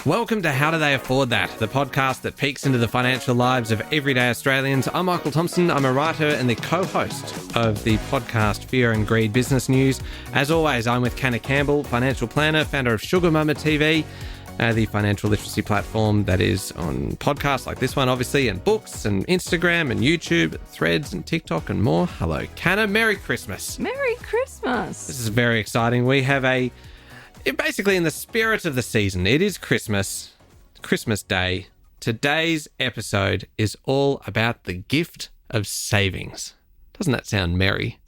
Welcome to How Do They Afford That, the podcast that peeks into the financial lives of everyday Australians. I'm Michael Thompson. I'm a writer and the co-host of the podcast Fear and Greed Business News. As always, I'm with Canna Campbell, financial planner, founder of Sugar Mama TV, the financial literacy platform that is on podcasts like this one, obviously, and books and Instagram and YouTube, Threads and TikTok and more. Hello, Canna. Merry Christmas. Merry Christmas. This is very exciting. We have basically in the spirit of the season, it is Christmas Day. Today's episode is all about the gift of savings. Doesn't that sound merry?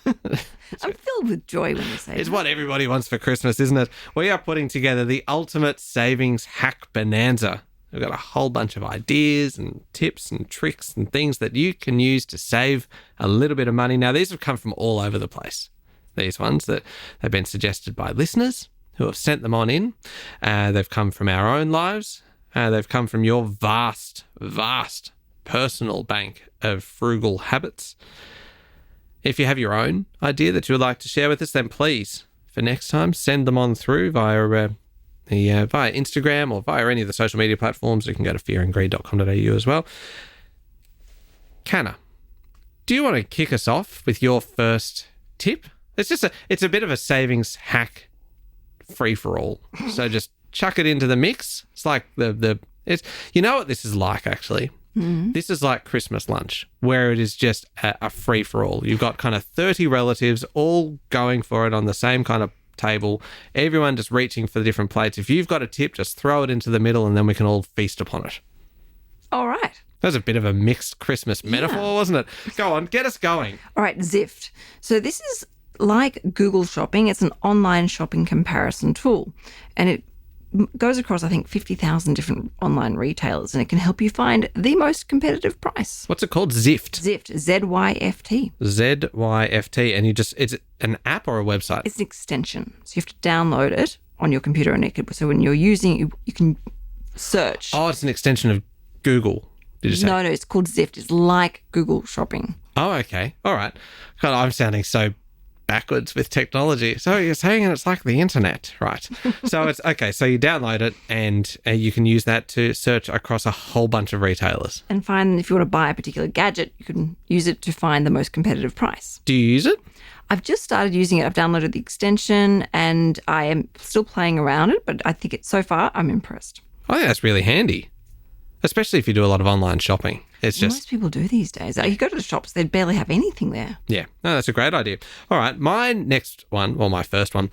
I'm filled with joy when you say It's that. what everybody wants for Christmas, isn't it? We are putting together the ultimate savings hack bonanza. We've got a whole bunch of ideas and tips and tricks and things that you can use to save a little bit of money. Now, these have come from all over the place. These ones that have been suggested by listeners who have sent them on in. They've come from our own lives. They've come from your vast personal bank of frugal habits. If you have your own idea that you would like to share with us, then please, for next time, send them on through via Instagram or via any of the social media platforms. You can go to fearandgreed.com.au as well. Canna, do you want to kick us off with your first tip? It's a bit of a savings hack free for all. So just chuck it into the mix. It's like you know what this is like, actually. Mm-hmm. This is like Christmas lunch, where it is just a free for all. You've got kind of 30 relatives all going for it on the same kind of table. Everyone just reaching for the different plates. If you've got a tip, just throw it into the middle and then we can all feast upon it. All right. That was a bit of a mixed Christmas metaphor, wasn't it? Go on, get us going. All right, Zift. So this is like Google Shopping. It's an online shopping comparison tool, and it goes across, I think, 50,000 different online retailers, and it can help you find the most competitive price. What's it called? Zift. Zift, Z-Y-F-T. Z-Y-F-T, and it's an app or a website? It's an extension, so you have to download it on your computer, and so when you're using it, you can search. Oh, it's an extension of Google, did you say? No, it's called Zift. It's like Google Shopping. Oh, okay. All right. God, I'm sounding so backwards with technology. So you're saying it's like the internet, right? So it's okay. So you download it and you can use that to search across a whole bunch of retailers. And find, if you want to buy a particular gadget, you can use it to find the most competitive price. Do you use it? I've just started using it. I've downloaded the extension and I am still playing around it, but I think so far I'm impressed. I think that's really handy, especially if you do a lot of online shopping. It's just most people do these days. You go to the shops, they'd barely have anything there. Yeah, no, that's a great idea. All right, my next one, well, my first one,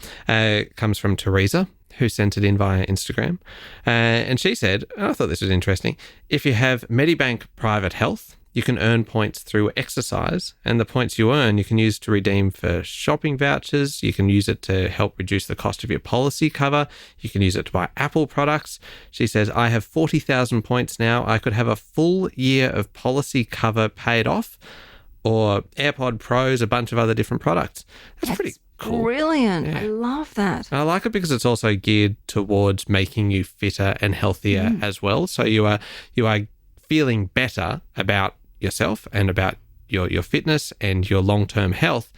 comes from Teresa, who sent it in via Instagram. And she said, I thought this was interesting, if you have Medibank Private Health, you can earn points through exercise, and the points you earn you can use to redeem for shopping vouchers. You can use it to help reduce the cost of your policy cover. You can use it to buy Apple products. She says, I have 40,000 points now. I could have a full year of policy cover paid off, or AirPod Pros, a bunch of other different products. That's pretty cool. Brilliant. Yeah. I love that. I like it because it's also geared towards making you fitter and healthier as well. So you are feeling better about yourself and about your fitness and your long-term health,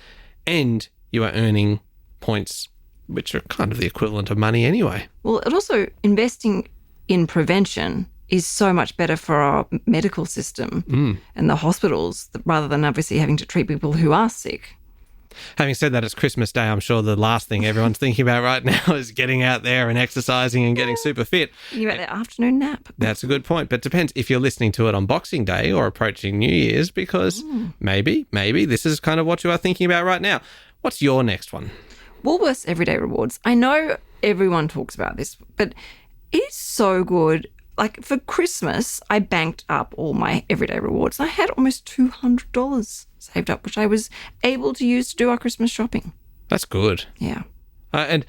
and you are earning points which are kind of the equivalent of money anyway. Well, it also, investing in prevention is so much better for our medical system and the hospitals, rather than obviously having to treat people who are sick. Having said that, it's Christmas Day. I'm sure the last thing everyone's thinking about right now is getting out there and exercising and getting super fit. You're at their afternoon nap. That's a good point. But it depends if you're listening to it on Boxing Day or approaching New Year's, because maybe this is kind of what you are thinking about right now. What's your next one? Woolworths Everyday Rewards. I know everyone talks about this, but it is so good. Like for Christmas, I banked up all my Everyday Rewards. I had almost $200 saved up, which I was able to use to do our Christmas shopping. That's good. Yeah. And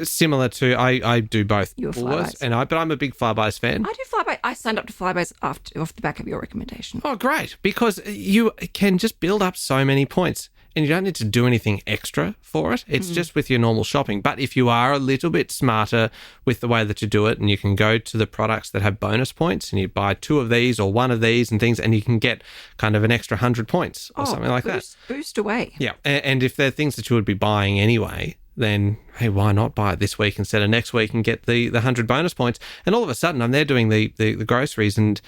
similar to, I do both. You're Woolworths, Flybuys. but I'm a big Flybuys fan. I do Flybuys. I signed up to Flybuys off the back of your recommendation. Oh, great. Because you can just build up so many points and you don't need to do anything extra for it. It's just with your normal shopping. But if you are a little bit smarter with the way that you do it, and you can go to the products that have bonus points and you buy 2 of these or 1 of these and things, and you can get kind of an extra 100 points or something like that. Boost away. Yeah. And if they're things that you would be buying anyway, then hey, why not buy it this week instead of next week and get the 100 bonus points? And all of a sudden, I'm there doing the groceries, and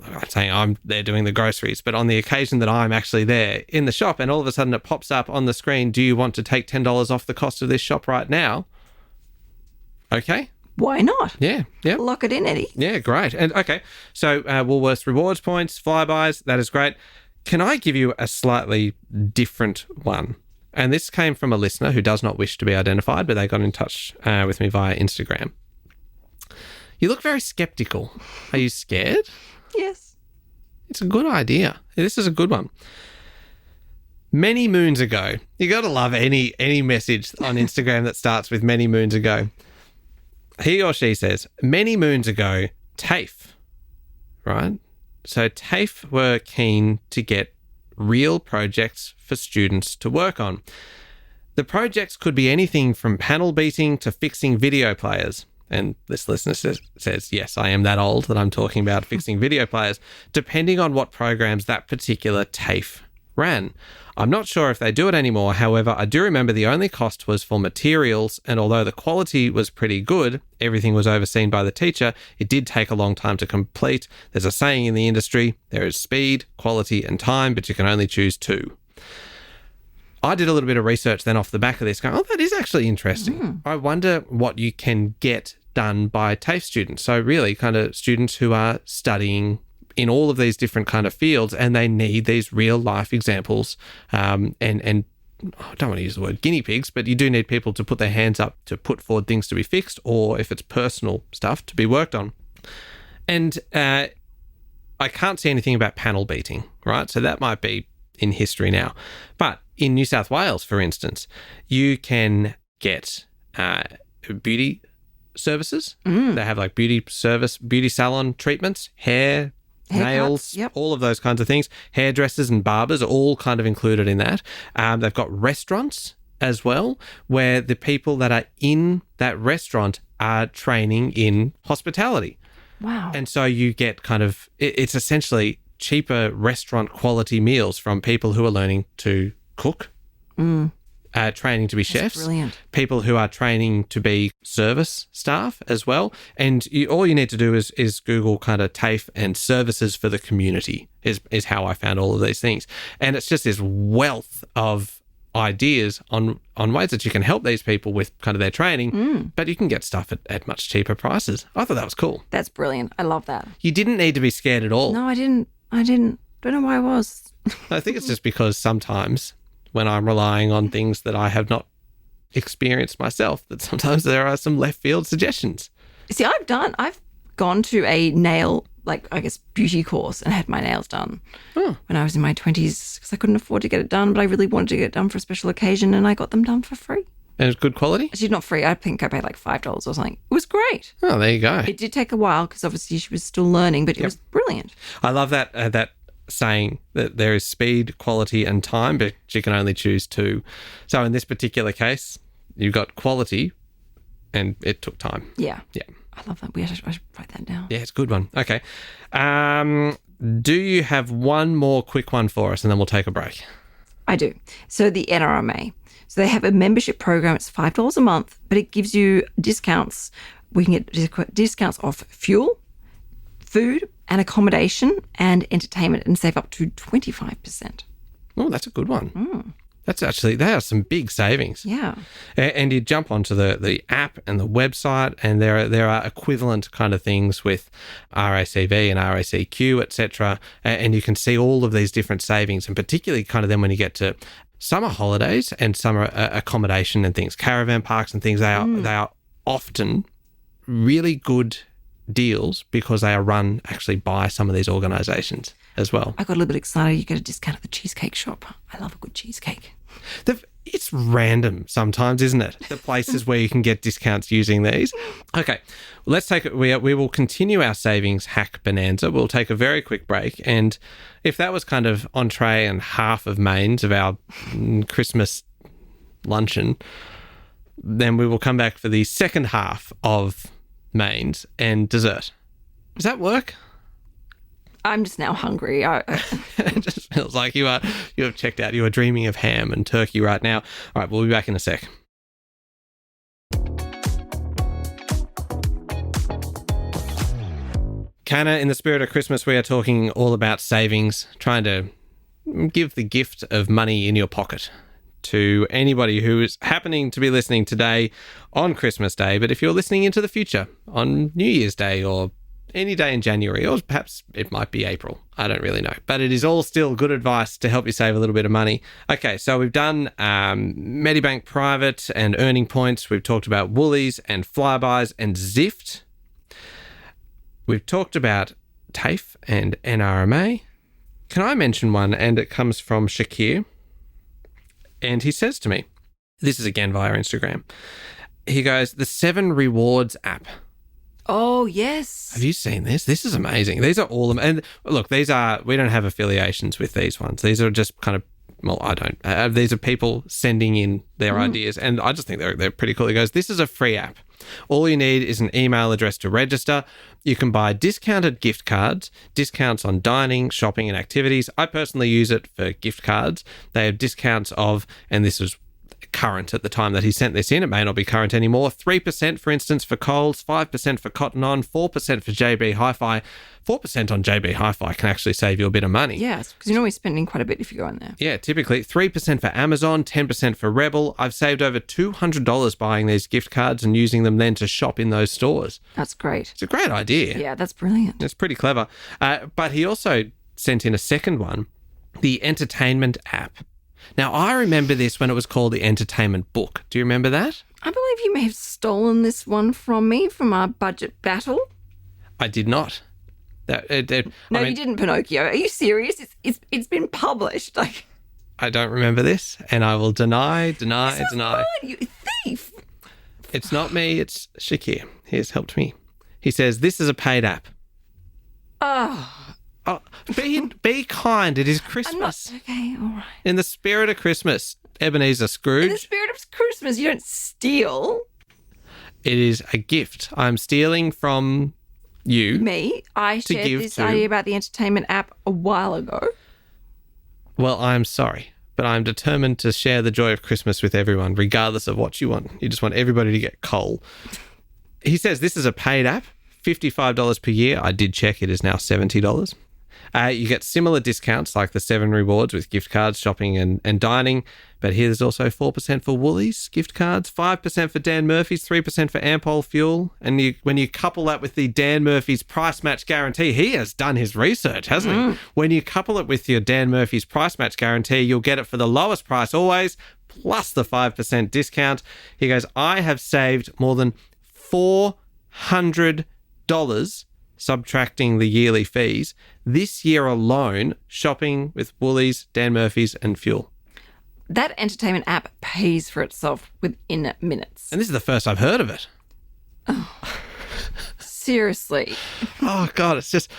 I'm saying I'm there doing the groceries, but on the occasion that I'm actually there in the shop, and all of a sudden it pops up on the screen, do you want to take $10 off the cost of this shop right now? Okay. Why not? Yeah. Lock it in, Eddie. Yeah, great. And okay, so Woolworths rewards points, flybys, that is great. Can I give you a slightly different one? And this came from a listener who does not wish to be identified, but they got in touch with me via Instagram. You look very skeptical. Are you scared? Yes. It's a good idea. This is a good one. Many moons ago, you got to love any message on Instagram that starts with many moons ago. He or she says, many moons ago, TAFE, right? So TAFE were keen to get real projects for students to work on. The projects could be anything from panel beating to fixing video players. And this listener says, yes, I am that old that I'm talking about fixing video players, depending on what programs that particular TAFE ran. I'm not sure if they do it anymore. However, I do remember the only cost was for materials, and although the quality was pretty good, everything was overseen by the teacher, it did take a long time to complete. There's a saying in the industry, there is speed, quality, and time, but you can only choose two. I did a little bit of research then off the back of this, going, oh, that is actually interesting. I wonder what you can get done by TAFE students. So really kind of students who are studying in all of these different kind of fields, and they need these real life examples. And I don't want to use the word guinea pigs, but you do need people to put their hands up to put forward things to be fixed, or if it's personal stuff, to be worked on. And I can't see anything about panel beating, right? So that might be in history now. But in New South Wales, for instance, you can get beauty services. They have like beauty salon treatments, haircuts, nails, all of those kinds of things. Hairdressers and barbers are all kind of included in that. They've got restaurants as well, where the people that are in that restaurant are training in hospitality. Wow. And so you get kind of, it's essentially cheaper restaurant quality meals from people who are learning to cook, training to be chefs, brilliant. People who are training to be service staff as well. And all you need to do is Google kind of TAFE and services for the community is how I found all of these things. And it's just this wealth of ideas on ways that you can help these people with kind of their training, but you can get stuff at much cheaper prices. I thought that was cool. That's brilliant. I love that. You didn't need to be scared at all. No, I didn't. Don't know why I was. I think it's just because sometimes when I'm relying on things that I have not experienced myself, that sometimes there are some left field suggestions. See, I've gone to a nail, beauty course and had my nails done when I was in my 20s because I couldn't afford to get it done, but I really wanted to get it done for a special occasion, and I got them done for free. And it's good quality? Actually, not free. I think I paid like $5 or something. It was great. Oh, there you go. It did take a while because obviously she was still learning, but it was brilliant. I love that saying that there is speed, quality, and time, but you can only choose two. So in this particular case, you got quality, and it took time. Yeah. Yeah. I love that. I should write that down. Yeah, it's a good one. Okay. Do you have one more quick one for us, and then we'll take a break? I do. So the NRMA. So they have a membership program. It's $5 a month, but it gives you discounts. We can get discounts off fuel, food and accommodation and entertainment, and save up to 25%. Oh, that's a good one. They are some big savings. Yeah. And you jump onto the app and the website, and there are equivalent kind of things with RACV and RACQ, etc. And you can see all of these different savings, and particularly kind of then when you get to summer holidays and summer accommodation and things, caravan parks and things, they are often really good deals because they are run actually by some of these organisations as well. I got a little bit excited. You get a discount at the cheesecake shop. I love a good cheesecake. It's random sometimes, isn't it? The places where you can get discounts using these. Okay, well, let's take it. We will continue our savings hack bonanza. We'll take a very quick break. And if that was kind of entree and half of mains of our Christmas luncheon, then we will come back for the second half of mains and dessert. Does that work? I'm just now hungry. It just feels like you have checked out. You are dreaming of ham and turkey right now. All right, we'll be back in a sec. Canna, in the spirit of Christmas, we are talking all about savings, trying to give the gift of money in your pocket to anybody who is happening to be listening today on Christmas Day. But if you're listening into the future on New Year's Day or any day in January, or perhaps it might be April, I don't really know. But it is all still good advice to help you save a little bit of money. Okay, so we've done Medibank Private and Earning Points. We've talked about Woolies and Flybuys and Zift. We've talked about TAFE and NRMA. Can I mention one? And it comes from Shakir. And he says to me, this is again via Instagram. He goes, the 7 Rewards app. Oh, yes. Have you seen this? This is amazing. These are all, and look, we don't have affiliations with these ones. These are just kind of, well, I don't. These are people sending in their ideas, and I just think they're pretty cool. He goes, this is a free app. All you need is an email address to register. You can buy discounted gift cards, discounts on dining, shopping, and activities. I personally use it for gift cards. They have discounts of, and this was current at the time that he sent this in, it may not be current anymore, 3% for instance for Coles, 5% for Cotton On, 4% for JB Hi-Fi. 4% on JB Hi-Fi can actually save you a bit of money. Yes, because you're always spending quite a bit if you go in there. Yeah, typically 3% for Amazon, 10% for Rebel. I've saved over $200 buying these gift cards and using them then to shop in those stores. That's great. It's a great idea. Yeah, that's brilliant. It's pretty clever. But he also sent in a second one, the Entertainment app. Now, I remember this when it was called the Entertainment Book. Do you remember that? I believe you may have stolen this one from me from our budget battle. I did not. You didn't, Pinocchio. Are you serious? It's been published. Like, I don't remember this, and I will deny. Fine, you thief. It's not me. It's Shakir. He has helped me. He says this is a paid app. Oh, be kind. It is Christmas. Okay, all right. In the spirit of Christmas, Ebenezer Scrooge. In the spirit of Christmas, you don't steal. It is a gift. I'm stealing from you. Me? I shared this idea about the Entertainment app a while ago. Well, I'm sorry, but I'm determined to share the joy of Christmas with everyone, regardless of what you want. You just want everybody to get coal. He says this is a paid app, $55 per year. I did check. It is now $70. You get similar discounts like the 7 Rewards with gift cards, shopping and dining. But here's also 4% for Woolies gift cards, 5% for Dan Murphy's, 3% for Ampol fuel. And when you couple that with the Dan Murphy's price match guarantee, he has done his research, hasn't he? When you couple it with your Dan Murphy's price match guarantee, you'll get it for the lowest price always, plus the 5% discount. He goes, I have saved more than $400 subtracting the yearly fees this year alone, shopping with Woolies, Dan Murphy's and fuel. That Entertainment app pays for itself within minutes. And this is the first I've heard of it. Oh, seriously. Oh, God, it's just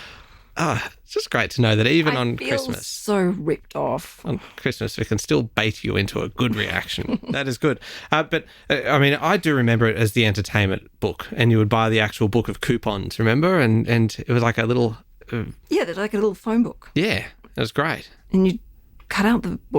great to know that even on Christmas. So ripped off. On Christmas, we can still bait you into a good reaction. That is good. But I do remember it as the Entertainment Book, and you would buy the actual book of coupons, remember? And it was like a little... yeah, they're like a little phone book. Yeah, it was great. And you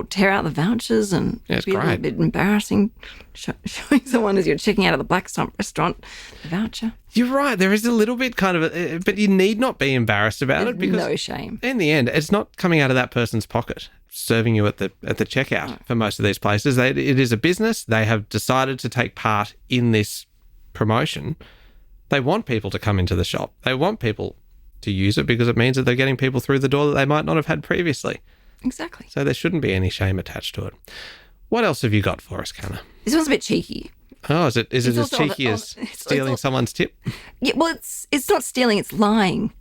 tear out the vouchers, and it'd be a little bit embarrassing showing someone as you're checking out of the Black Stump restaurant the voucher. You're right. There is a little bit kind of but you need not be embarrassed about it because no shame. In the end, it's not coming out of that person's pocket, serving you at the checkout for most of these places. It is a business. They have decided to take part in this promotion. They want people to come into the shop. They want people to use it because it means that they're getting people through the door that they might not have had previously. Exactly. So there shouldn't be any shame attached to it. What else have you got for us, Canna? This one's a bit cheeky. Oh, is it as cheeky as stealing someone's tip? Yeah, well, it's not stealing, it's lying.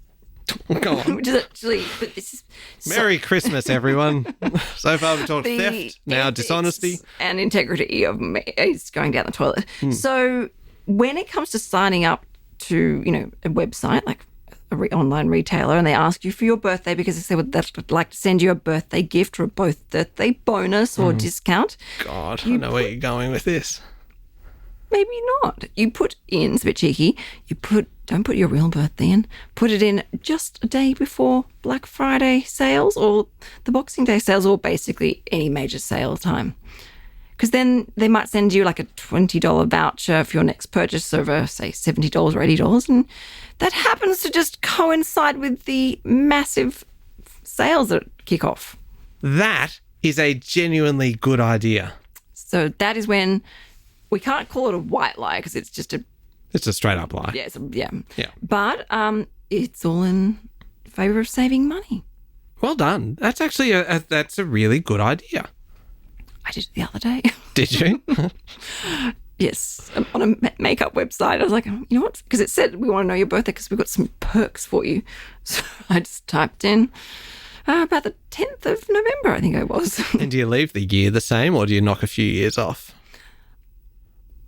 Go on. Which is actually, but this is... Merry Christmas, everyone. So far we've talked theft, now dishonesty. And integrity of me is going down the toilet. So when it comes to signing up to, a website, like online retailer, and they ask you for your birthday because they say, well, they'd like to send you a birthday gift or a birthday bonus or discount. God, I know where you're going with this. Maybe not. You put in, it's a bit cheeky, don't put your real birthday in. Put it in just a day before Black Friday sales or the Boxing Day sales or basically any major sale time. because then they might send you like a $20 voucher for your next purchase over, say, $70 or $80. And that happens to just coincide with the massive sales that kick off. That is a genuinely good idea. So that is when we can't call it a white lie because it's just a... It's a straight up lie. Yeah. Yeah. But it's all in favour of saving money. Well done. That's actually that's a really good idea. I did it the other day. Did you? Yes, on a makeup website. I was like, you know what? Because it said we want to know your birthday because we've got some perks for you. So I just typed in about the 10th of November, I think it was. And do you leave the year the same or do you knock a few years off?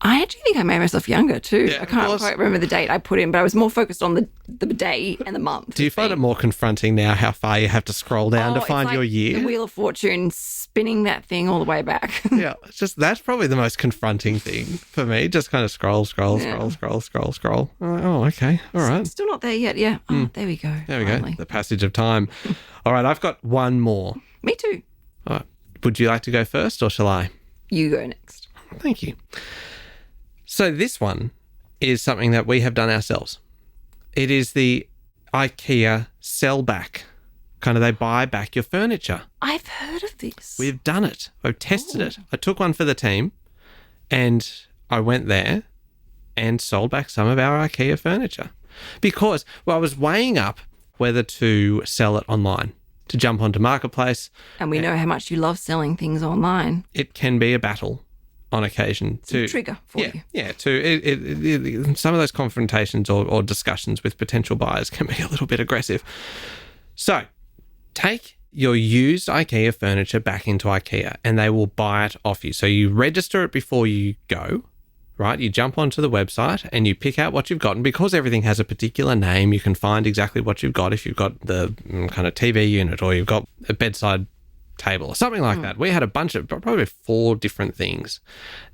I actually think I made myself younger too. Yeah, I can't quite remember the date I put in, but I was more focused on the day and the month. Do you find it more confronting now how far you have to scroll down to find your year? The Wheel of Fortune, spinning that thing all the way back. Yeah, it's just that's probably the most confronting thing for me. Just kind of scroll. Oh, okay. All right. Still not there yet, yeah. Oh, there we go. There we finally. go. The passage of time. All right, I've got one more. Me too. All right. Would you like to go first or shall I? You go next. Thank you. So this one is something that we have done ourselves. It is the IKEA sell back. Kind of they buy back your furniture. I've heard of this. We've done it. I've tested it. I took one for the team and I went there and sold back some of our IKEA furniture because, well, I was weighing up whether to sell it online, to jump onto Marketplace. And we know how much you love selling things online. It can be a battle on occasion. It's a trigger for you. Yeah, some of those confrontations or discussions with potential buyers can be a little bit aggressive. So take your used IKEA furniture back into IKEA and they will buy it off you. So you register it before you go, right? You jump onto the website and you pick out what you've got. And because everything has a particular name, you can find exactly what you've got if you've got the kind of TV unit or you've got a bedside table or something like that. We had a bunch of probably 4 different things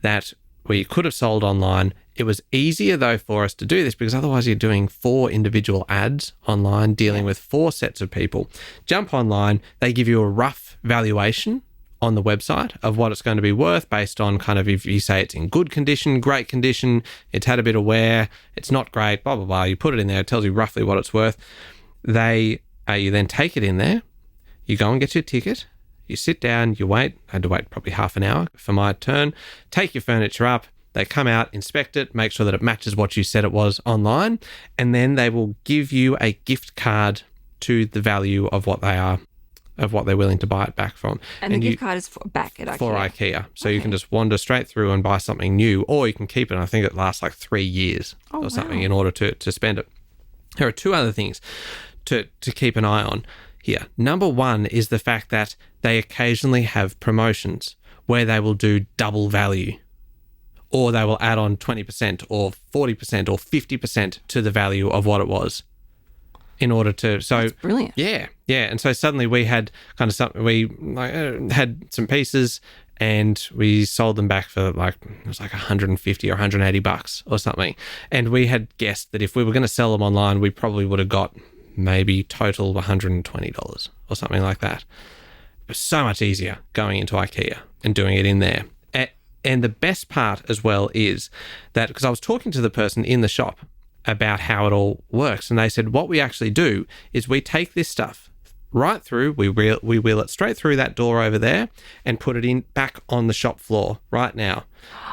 that we could have sold online. It was easier though for us to do this because otherwise you're doing 4 individual ads online, dealing with 4 sets of people. Jump online, they give you a rough valuation on the website of what it's going to be worth based on kind of if you say it's in good condition, great condition, it's had a bit of wear, it's not great, blah, blah, blah. You put it in there, it tells you roughly what it's worth. You then take it in there, you go and get your ticket, you sit down, you wait. I had to wait probably half an hour for my turn. Take your furniture up. They come out, inspect it, make sure that it matches what you said it was online, and then they will give you a gift card to the value of what they're willing to buy it back from. And the gift card is back at IKEA. For IKEA. So you can just wander straight through and buy something new, or you can keep it. I think it lasts like 3 years or something in order to spend it. There are 2 other things to keep an eye on here. Number 1 is the fact that they occasionally have promotions where they will do double value, or they will add on 20% or 40% or 50% to the value of what it was in order to... So that's brilliant. Yeah. And so suddenly we had kind of something, we had some pieces and we sold them back for it was like $150 or $180 or something. And we had guessed that if we were going to sell them online, we probably would have got maybe total $120 or something like that. It was so much easier going into IKEA and doing it in there. And the best part as well is that, because I was talking to the person in the shop about how it all works, and they said what we actually do is we take this stuff right through, we wheel it straight through that door over there and put it in back on the shop floor right now.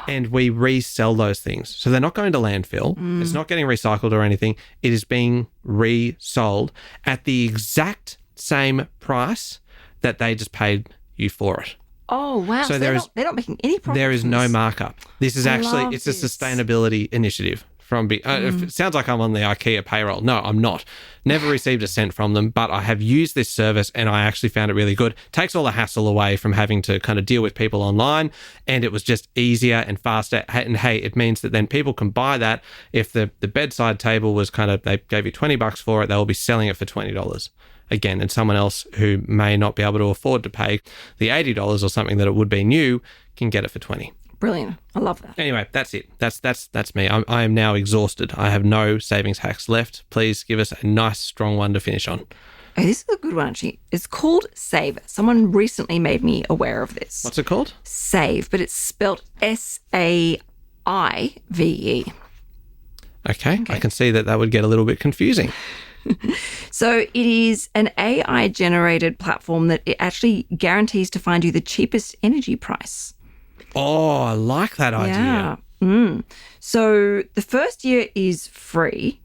And we resell those things. So they're not going to landfill. It's not getting recycled or anything. It is being resold at the exact same price that they just paid you for it. Oh, wow. So they're not making any profit. There is no markup. This is actually, it's a this. Sustainability initiative from, it sounds like I'm on the IKEA payroll. No, I'm not. Never received a cent from them, but I have used this service and I actually found it really good. Takes all the hassle away from having to kind of deal with people online, and it was just easier and faster. And hey, it means that then people can buy that. If the bedside table was kind of, they gave you $20 for it, they will be selling it for $20. Again, and someone else who may not be able to afford to pay the $80 or something that it would be new can get it for $20. Brilliant. I love that. Anyway, that's it. That's me. I am now exhausted. I have no savings hacks left. Please give us a nice, strong one to finish on. Oh, this is a good one, actually. It's called Save. Someone recently made me aware of this. What's it called? Save, but it's spelled Saive. Okay, I can see that would get a little bit confusing. So it is an AI-generated platform that it actually guarantees to find you the cheapest energy price. Oh, I like that idea. Yeah. So the first year is free.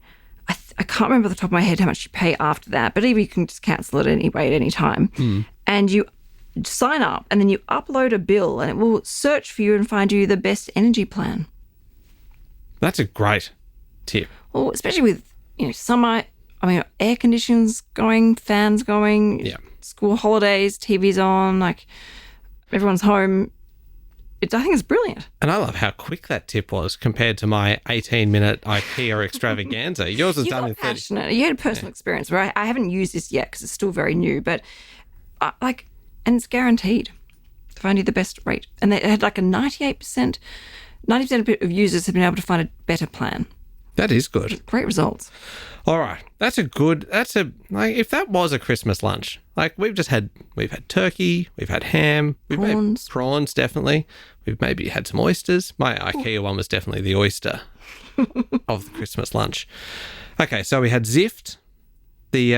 I can't remember off the top of my head how much you pay after that, but either you can just cancel it anyway at any time. And you sign up and then you upload a bill and it will search for you and find you the best energy plan. That's a great tip. Well, especially with, summer, air conditions going, fans going, school holidays, TV's on, like everyone's home. I think it's brilliant. And I love how quick that tip was compared to my 18-minute IKEA extravaganza. Yours was done in 30. Passionate. You had a personal experience where I haven't used this yet because it's still very new, but and it's guaranteed to find you the best rate. And they had like a 90% of users have been able to find a better plan. That is good. Great results. All right. If that was a Christmas lunch, like we've had turkey, we've had ham, we've made prawns, definitely. We've maybe had some oysters. My IKEA one was definitely the oyster of the Christmas lunch. Okay. So we had Zift, the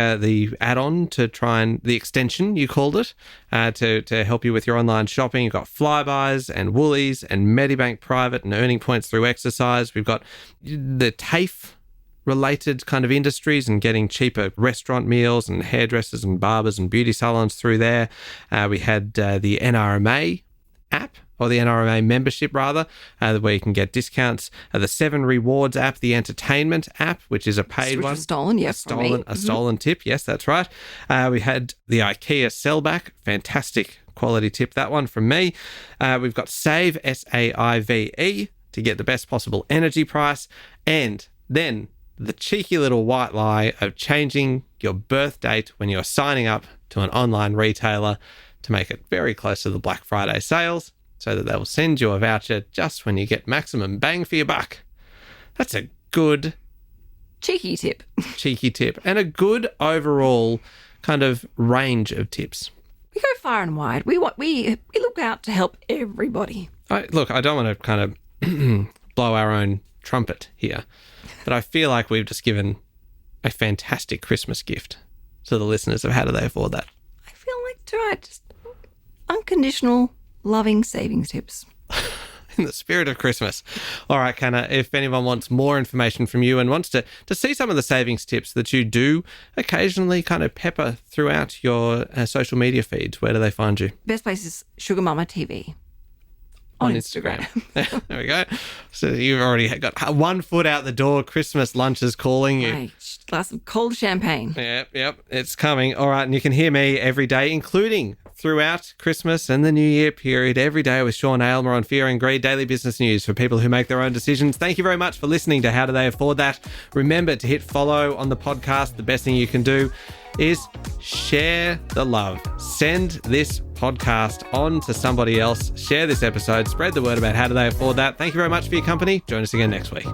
add-on to the extension, you called it, to help you with your online shopping. You've got Flybuys and Woolies and Medibank Private and earning points through exercise. We've got the TAFE related kind of industries and getting cheaper restaurant meals and hairdressers and barbers and beauty salons through there. We had the NRMA app, or the NRMA membership rather, where you can get discounts. The 7 Rewards app, the entertainment app, which is a paid one. Stolen, yeah, a stolen tip. Yes, that's right. We had the IKEA Sellback, fantastic quality tip, that one from me. We've got Save, SAIVE, to get the best possible energy price. And then the cheeky little white lie of changing your birth date when you're signing up to an online retailer to make it very close to the Black Friday sales, so that they'll send you a voucher just when you get maximum bang for your buck. That's a good cheeky tip and a good overall kind of range of tips. We go far and wide. We look out to help everybody. I don't want to kind of blow our own trumpet here, but I feel like we've just given a fantastic Christmas gift to the listeners of How Do They Afford That? I feel like just unconditional loving savings tips. In the spirit of Christmas. All right, Kanna, if anyone wants more information from you and wants to see some of the savings tips that you do occasionally kind of pepper throughout your social media feeds, where do they find you? Best place is Sugar Mama TV. On Instagram. There we go. So you've already got one foot out the door. Christmas lunch is calling you. Right. Glass of cold champagne. Yep. It's coming. All right. And you can hear me every day, including throughout Christmas and the New Year period, every day with Sean Aylmer on Fear and Greed, daily business news for people who make their own decisions. Thank you very much for listening to How Do They Afford That? Remember to hit follow on the podcast. The best thing you can do is share the love. Send this podcast on to somebody else. Share this episode. Spread the word about How Do They Afford That? Thank you very much for your company. Join us again next week.